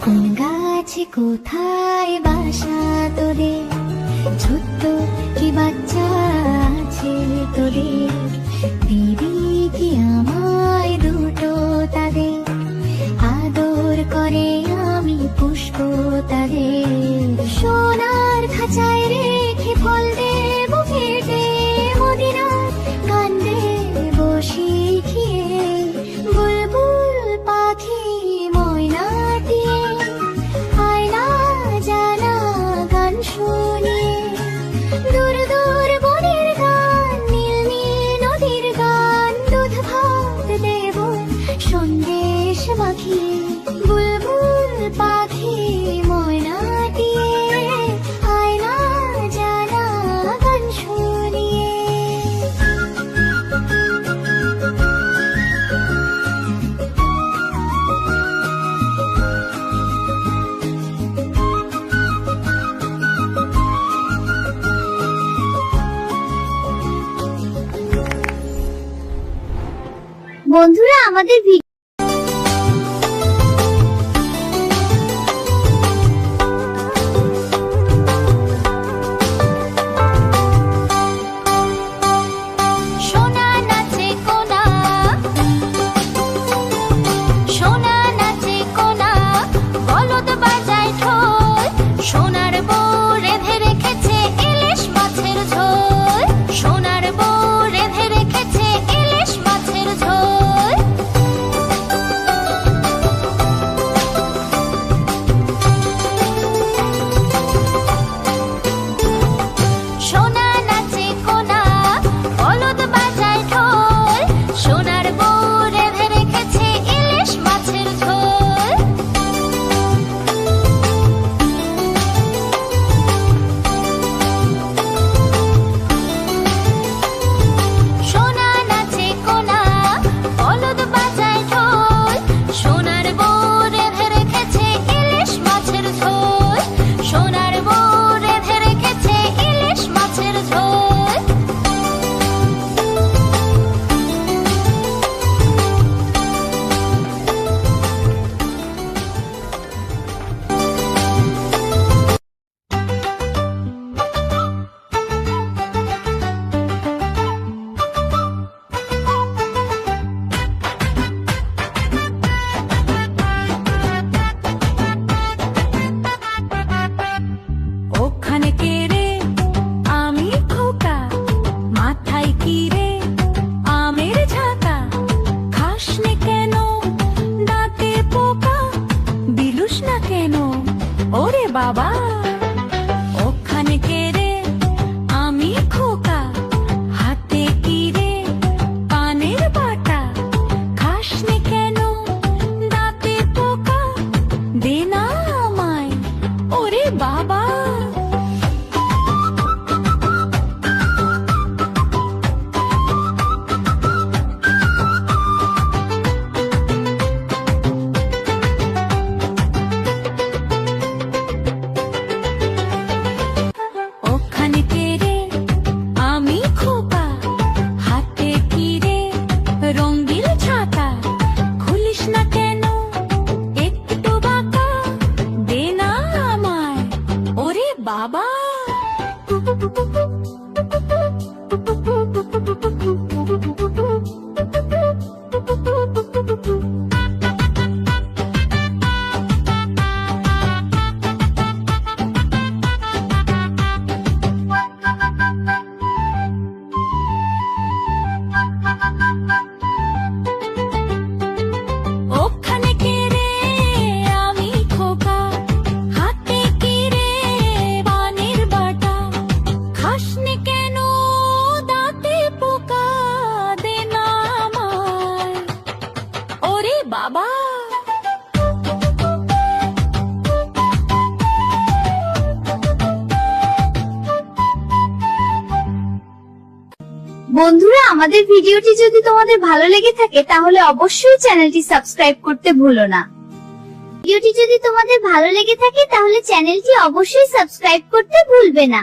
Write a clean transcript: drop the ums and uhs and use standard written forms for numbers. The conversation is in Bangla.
কোন গাছে কোথায় বাসা তোদের, ছোট্ট কি বাচ্চা আছে তোদের, দিবি কি আমায় দুটো তাদের, আদর করে আমি পুষ্প তাদের, সোনার খাঁচায় রেখে ফল দেব খেতে, মদিনার গান দেব শিখিয়ে, বুলবুল পাখি ময়নাটি আয়না জানা গান শুনিয়ে, দূর দূর বনের গান, নীল নীল নদীর গান, দুধ ভাত দেব সন্দেশ মাখিয়ে, বুলবুল পাখি ময়নাটি আয়না জানা গান শুনিয়ে। বন্ধুরা, আমাদের বাবা ওখানে কে রে, আমি খোকা, হাতে কি রে, পানের বাটা, খাসনি কেন দাঁতে পোকা, দে না আমায়, ওরে বাবা, ওখানে কে রে আমি খোকা, হাতে কি রে রঙিন ছাতা, খুলিস না কেন একটু বাঁকা, দে না আমায় ওরে বাবা। ওখানে কে রে আমি খোকা, হাতে কি রে পানের বাটা, খাসনি কেন দাঁতে পোকা, দে না আমায় ওরে বাবা। বন্ধুরা, আমাদের ভিডিওটি যদি তোমাদের ভালো লেগে থাকে তাহলে অবশ্যই চ্যানেলটি সাবস্ক্রাইব করতে ভুলো না। ভিডিওটি যদি তোমাদের ভালো লেগে থাকে তাহলে চ্যানেলটি অবশ্যই সাবস্ক্রাইব করতে ভুলবে না।